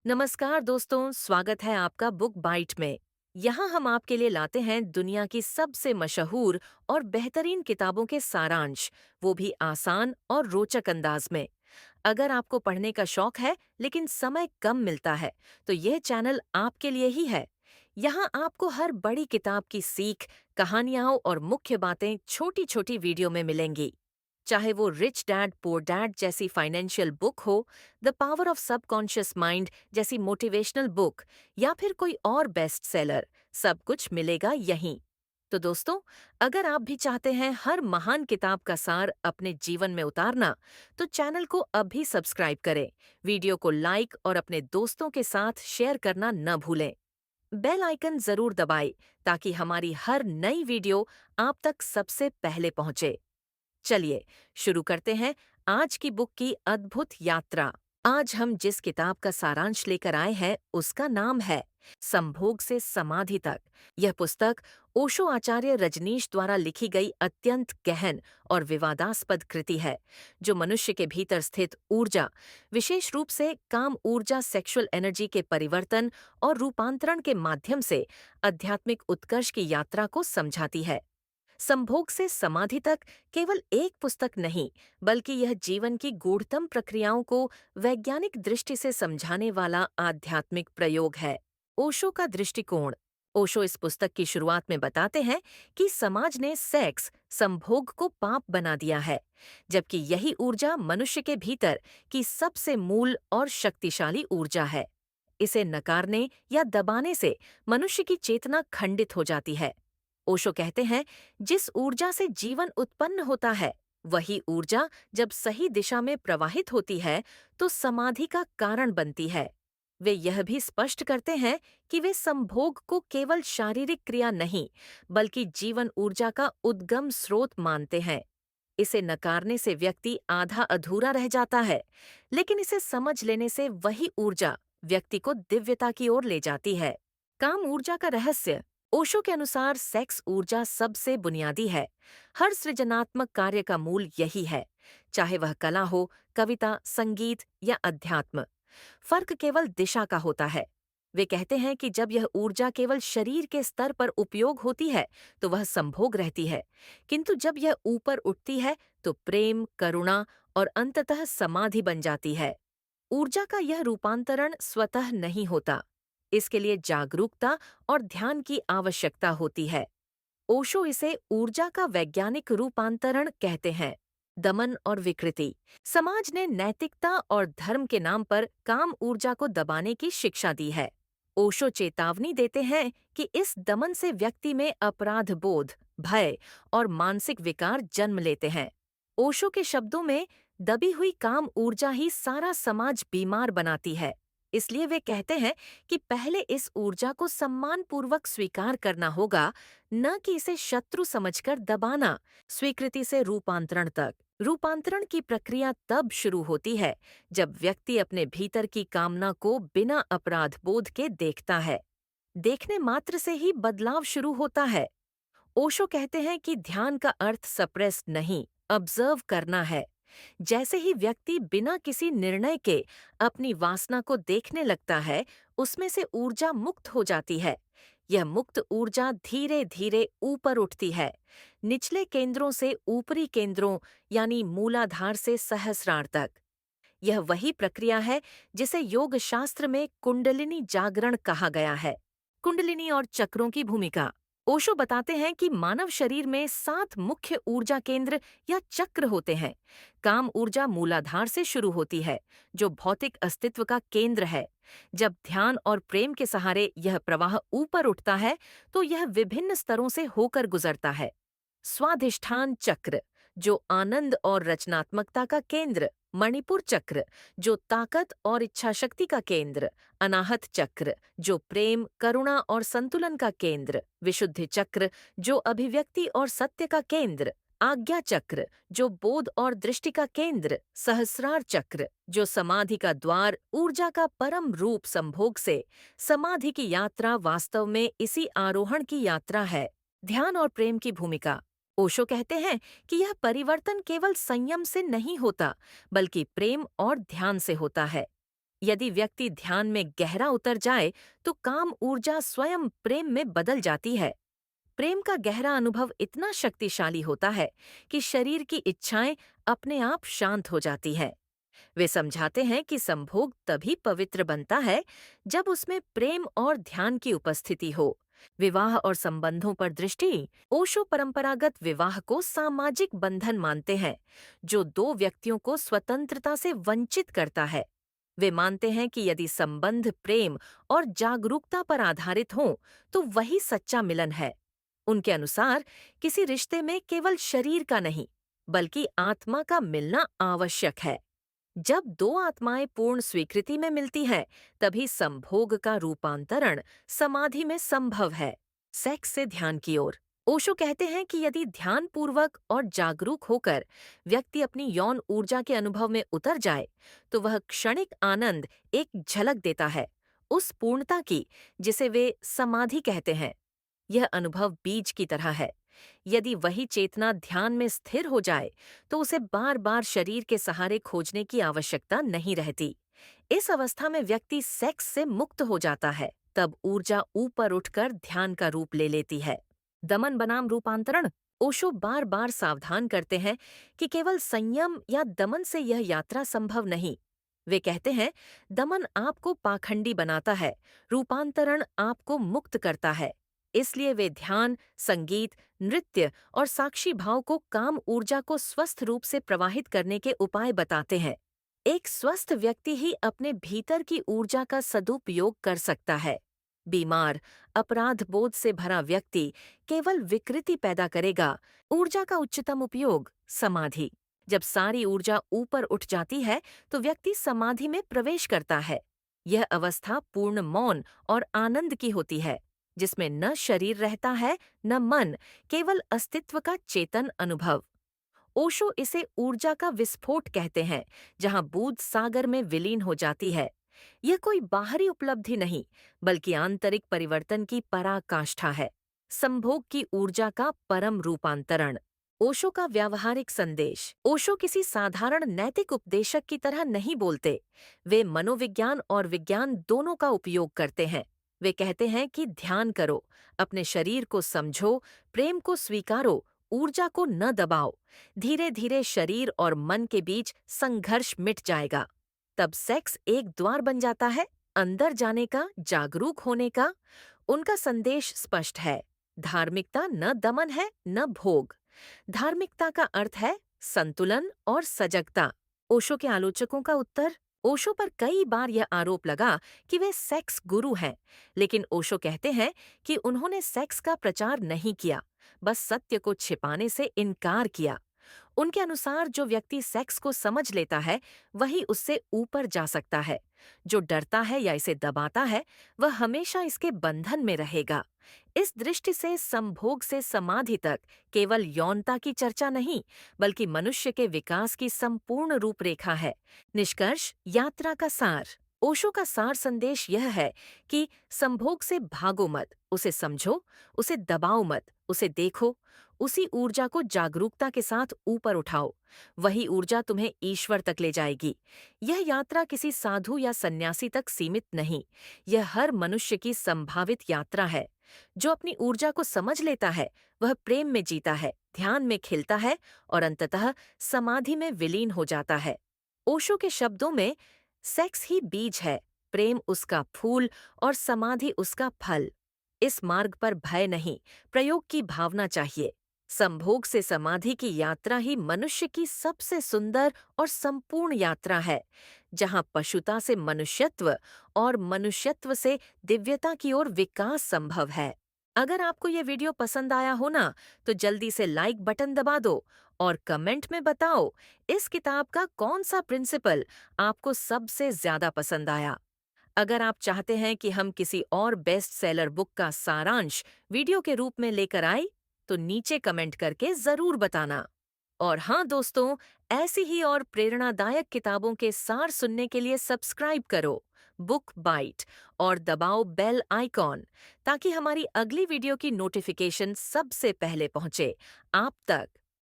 नमस्कार दोस्तों, स्वागत है आपका बुक बाइट में। यहाँ हम आपके लिए लाते हैं दुनिया की सबसे मशहूर और बेहतरीन किताबों के सारांश, वो भी आसान और रोचक अंदाज में। अगर आपको पढ़ने का शौक है लेकिन समय कम मिलता है, तो यह चैनल आपके लिए ही है। यहाँ आपको हर बड़ी किताब की सीख, कहानियाँ और मुख्य बातें छोटी छोटी वीडियो में मिलेंगी। चाहे वो रिच डैड पुअर डैड जैसी फाइनेंशियल बुक हो, the power of subconscious mind जैसी मोटिवेशनल बुक, या फिर कोई और बेस्ट सेलर, सब कुछ मिलेगा यहीं। तो दोस्तों, अगर आप भी चाहते हैं हर महान किताब का सार अपने जीवन में उतारना, तो चैनल को अभी सब्सक्राइब करें, वीडियो को लाइक और अपने दोस्तों के साथ शेयर करना न भूलें। बेल आइकन जरूर दबाएं ताकि हमारी हर नई वीडियो आप तक सबसे पहले पहुंचे। चलिए शुरू करते हैं आज की बुक की अद्भुत यात्रा। आज हम जिस किताब का सारांश लेकर आए हैं उसका नाम है संभोग से समाधि तक। यह पुस्तक ओशो आचार्य रजनीश द्वारा लिखी गई अत्यंत गहन और विवादास्पद कृति है, जो मनुष्य के भीतर स्थित ऊर्जा, विशेष रूप से काम ऊर्जा, सेक्सुअल एनर्जी के परिवर्तन और रूपांतरण के माध्यम से आध्यात्मिक उत्कर्ष की यात्रा को समझाती है। संभोग से समाधि तक केवल एक पुस्तक नहीं, बल्कि यह जीवन की गूढ़तम प्रक्रियाओं को वैज्ञानिक दृष्टि से समझाने वाला आध्यात्मिक प्रयोग है। ओशो का दृष्टिकोण। ओशो इस पुस्तक की शुरुआत में बताते हैं कि समाज ने सेक्स, संभोग को पाप बना दिया है, जबकि यही ऊर्जा मनुष्य के भीतर की सबसे मूल और शक्तिशाली ऊर्जा है। इसे नकारने या दबाने से मनुष्य की चेतना खंडित हो जाती है। ओशो कहते हैं, जिस ऊर्जा से जीवन उत्पन्न होता है, वही ऊर्जा जब सही दिशा में प्रवाहित होती है तो समाधि का कारण बनती है। वे यह भी स्पष्ट करते हैं कि वे संभोग को केवल शारीरिक क्रिया नहीं, बल्कि जीवन ऊर्जा का उद्गम स्रोत मानते हैं। इसे नकारने से व्यक्ति आधा अधूरा रह जाता है, लेकिन इसे समझ लेने से वही ऊर्जा व्यक्ति को दिव्यता की ओर ले जाती है। काम ऊर्जा का रहस्य। ओशो के अनुसार सेक्स ऊर्जा सबसे बुनियादी है। हर सृजनात्मक कार्य का मूल यही है, चाहे वह कला हो, कविता, संगीत या अध्यात्म। फर्क केवल दिशा का होता है। वे कहते हैं कि जब यह ऊर्जा केवल शरीर के स्तर पर उपयोग होती है तो वह संभोग रहती है, किंतु जब यह ऊपर उठती है तो प्रेम, करुणा और अंततः समाधि बन जाती है। ऊर्जा का यह रूपांतरण स्वतः नहीं होता, इसके लिए जागरूकता और ध्यान की आवश्यकता होती है। ओशो इसे ऊर्जा का वैज्ञानिक रूपांतरण कहते हैं। दमन और विकृति। समाज ने नैतिकता और धर्म के नाम पर काम ऊर्जा को दबाने की शिक्षा दी है। ओशो चेतावनी देते हैं कि इस दमन से व्यक्ति में अपराध बोध, भय और मानसिक विकार जन्म लेते हैं। ओशो के शब्दों में, दबी हुई काम ऊर्जा ही सारा समाज बीमार बनाती है। इसलिए वे कहते हैं कि पहले इस ऊर्जा को सम्मानपूर्वक स्वीकार करना होगा, न कि इसे शत्रु समझकर दबाना। स्वीकृति से रूपांतरण तक। रूपांतरण की प्रक्रिया तब शुरू होती है जब व्यक्ति अपने भीतर की कामना को बिना अपराध बोध के देखता है। देखने मात्र से ही बदलाव शुरू होता है। ओशो कहते हैं कि ध्यान का अर्थ सप्रेस नहीं, ऑब्जर्व करना है। जैसे ही व्यक्ति बिना किसी निर्णय के अपनी वासना को देखने लगता है, उसमें से ऊर्जा मुक्त हो जाती है। यह मुक्त ऊर्जा धीरे धीरे ऊपर उठती है, निचले केंद्रों से ऊपरी केंद्रों यानी मूलाधार से सहस्रार तक। यह वही प्रक्रिया है जिसे योग शास्त्र में कुंडलिनी जागरण कहा गया है। कुंडलिनी और चक्रों की भूमिका। ओशो बताते हैं कि मानव शरीर में 7 मुख्य ऊर्जा केंद्र या चक्र होते हैं। काम ऊर्जा मूलाधार से शुरू होती है, जो भौतिक अस्तित्व का केंद्र है। जब ध्यान और प्रेम के सहारे यह प्रवाह ऊपर उठता है, तो यह विभिन्न स्तरों से होकर गुजरता है। स्वाधिष्ठान चक्र, जो आनंद और रचनात्मकता का केंद्र। मणिपुर चक्र, जो ताकत और इच्छाशक्ति का केंद्र। अनाहत चक्र, जो प्रेम, करुणा और संतुलन का केंद्र। विशुद्धि चक्र, जो अभिव्यक्ति और सत्य का केंद्र। आज्ञा चक्र, जो बोध और दृष्टि का केंद्र। सहस्रार चक्र, जो समाधि का द्वार, ऊर्जा का परम रूप। संभोग से समाधि की यात्रा वास्तव में इसी आरोहण की यात्रा है। ध्यान और प्रेम की भूमिका। ओशो कहते हैं कि यह परिवर्तन केवल संयम से नहीं होता, बल्कि प्रेम और ध्यान से होता है। यदि व्यक्ति ध्यान में गहरा उतर जाए तो काम ऊर्जा स्वयं प्रेम में बदल जाती है। प्रेम का गहरा अनुभव इतना शक्तिशाली होता है कि शरीर की इच्छाएं अपने आप शांत हो जाती है। वे समझाते हैं कि संभोग तभी पवित्र बनता है जब उसमें प्रेम और ध्यान की उपस्थिति हो। विवाह और संबंधों पर दृष्टि। ओशो परंपरागत विवाह को सामाजिक बंधन मानते हैं जो दो व्यक्तियों को स्वतंत्रता से वंचित करता है। वे मानते हैं कि यदि संबंध प्रेम और जागरूकता पर आधारित हों तो वही सच्चा मिलन है। उनके अनुसार किसी रिश्ते में केवल शरीर का नहीं बल्कि आत्मा का मिलना आवश्यक है। जब दो आत्माएं पूर्ण स्वीकृति में मिलती हैं, तभी संभोग का रूपांतरण समाधि में संभव है। सेक्स से ध्यान की ओर। ओशो कहते हैं कि यदि ध्यानपूर्वक और जागरूक होकर व्यक्ति अपनी यौन ऊर्जा के अनुभव में उतर जाए, तो वह क्षणिक आनंद एक झलक देता है, उस पूर्णता की जिसे वे समाधि कहते हैं। यह अनुभव बीज की तरह है। यदि वही चेतना ध्यान में स्थिर हो जाए तो उसे बार बार शरीर के सहारे खोजने की आवश्यकता नहीं रहती। इस अवस्था में व्यक्ति सेक्स से मुक्त हो जाता है। तब ऊर्जा ऊपर उठकर ध्यान का रूप ले लेती है। दमन बनाम रूपांतरण। ओशो बार बार सावधान करते हैं कि केवल संयम या दमन से यह यात्रा संभव नहीं। वे कहते हैं, दमन आपको पाखंडी बनाता है, रूपांतरण आपको मुक्त करता है। इसलिए वे ध्यान, संगीत, नृत्य और साक्षी भाव को काम ऊर्जा को स्वस्थ रूप से प्रवाहित करने के उपाय बताते हैं। एक स्वस्थ व्यक्ति ही अपने भीतर की ऊर्जा का सदुपयोग कर सकता है। बीमार, अपराध बोध से भरा व्यक्ति केवल विकृति पैदा करेगा। ऊर्जा का उच्चतम उपयोग समाधि। जब सारी ऊर्जा ऊपर उठ जाती है तो व्यक्ति समाधि में प्रवेश करता है। यह अवस्था पूर्ण मौन और आनंद की होती है, जिसमें न शरीर रहता है न मन, केवल अस्तित्व का चेतन अनुभव। ओशो इसे ऊर्जा का विस्फोट कहते हैं, जहां बूंद सागर में विलीन हो जाती है। यह कोई बाहरी उपलब्धि नहीं, बल्कि आंतरिक परिवर्तन की पराकाष्ठा है। संभोग की ऊर्जा का परम रूपांतरण। ओशो का व्यावहारिक संदेश। ओशो किसी साधारण नैतिक उपदेशक की तरह नहीं बोलते। वे मनोविज्ञान और विज्ञान दोनों का उपयोग करते हैं। वे कहते हैं कि ध्यान करो, अपने शरीर को समझो, प्रेम को स्वीकारो, ऊर्जा को न दबाओ। धीरे धीरे शरीर और मन के बीच संघर्ष मिट जाएगा। तब सेक्स एक द्वार बन जाता है, अंदर जाने का, जागरूक होने का। उनका संदेश स्पष्ट है। धार्मिकता न दमन है न भोग। धार्मिकता का अर्थ है संतुलन और सजगता। ओशो के आलोचकों का उत्तर। ओशो पर कई बार यह आरोप लगा कि वे सेक्स गुरु हैं, लेकिन ओशो कहते हैं कि उन्होंने सेक्स का प्रचार नहीं किया, बस सत्य को छिपाने से इनकार किया। उनके अनुसार जो व्यक्ति सेक्स को समझ लेता है वही उससे ऊपर जा सकता है। जो डरता है या इसे दबाता है वह हमेशा इसके बंधन में रहेगा। इस दृष्टि से संभोग से समाधि तक केवल यौनता की चर्चा नहीं, बल्कि मनुष्य के विकास की संपूर्ण रूपरेखा है। निष्कर्ष, यात्रा का सार। ओशो का सार संदेश यह है कि संभोग से भागो मत, उसे समझो, उसे दबाओ मत, उसे देखो। उसी ऊर्जा को जागरूकता के साथ ऊपर उठाओ। वही ऊर्जा तुम्हें ईश्वर तक ले जाएगी। यह यात्रा किसी साधु या सन्यासी तक सीमित नहीं, यह हर मनुष्य की संभावित यात्रा है। जो अपनी ऊर्जा को समझ लेता है वह प्रेम में जीता है, ध्यान में खिलता है और अंततः समाधि में विलीन हो जाता है। ओशो के शब्दों में, सेक्स ही बीज है, प्रेम उसका फूल और समाधि उसका फल। इस मार्ग पर भय नहीं, प्रयोग की भावना चाहिए। संभोग से समाधि की यात्रा ही मनुष्य की सबसे सुंदर और संपूर्ण यात्रा है, जहां पशुता से मनुष्यत्व और मनुष्यत्व से दिव्यता की ओर विकास संभव है। अगर आपको ये वीडियो पसंद आया हो ना, तो जल्दी से लाइक बटन दबा दो और कमेंट में बताओ इस किताब का कौन सा प्रिंसिपल आपको सबसे ज्यादा पसंद आया। अगर आप चाहते हैं कि हम किसी और बेस्ट सेलर बुक का सारांश वीडियो के रूप में लेकर आए, तो नीचे कमेंट करके जरूर बताना। और हाँ दोस्तों, ऐसी ही और प्रेरणादायक किताबों के सार सुनने के लिए सब्सक्राइब करो बुक बाइट और दबाओ बेल आइकॉन, ताकि हमारी अगली वीडियो की नोटिफिकेशन सबसे पहले पहुंचे आप तक।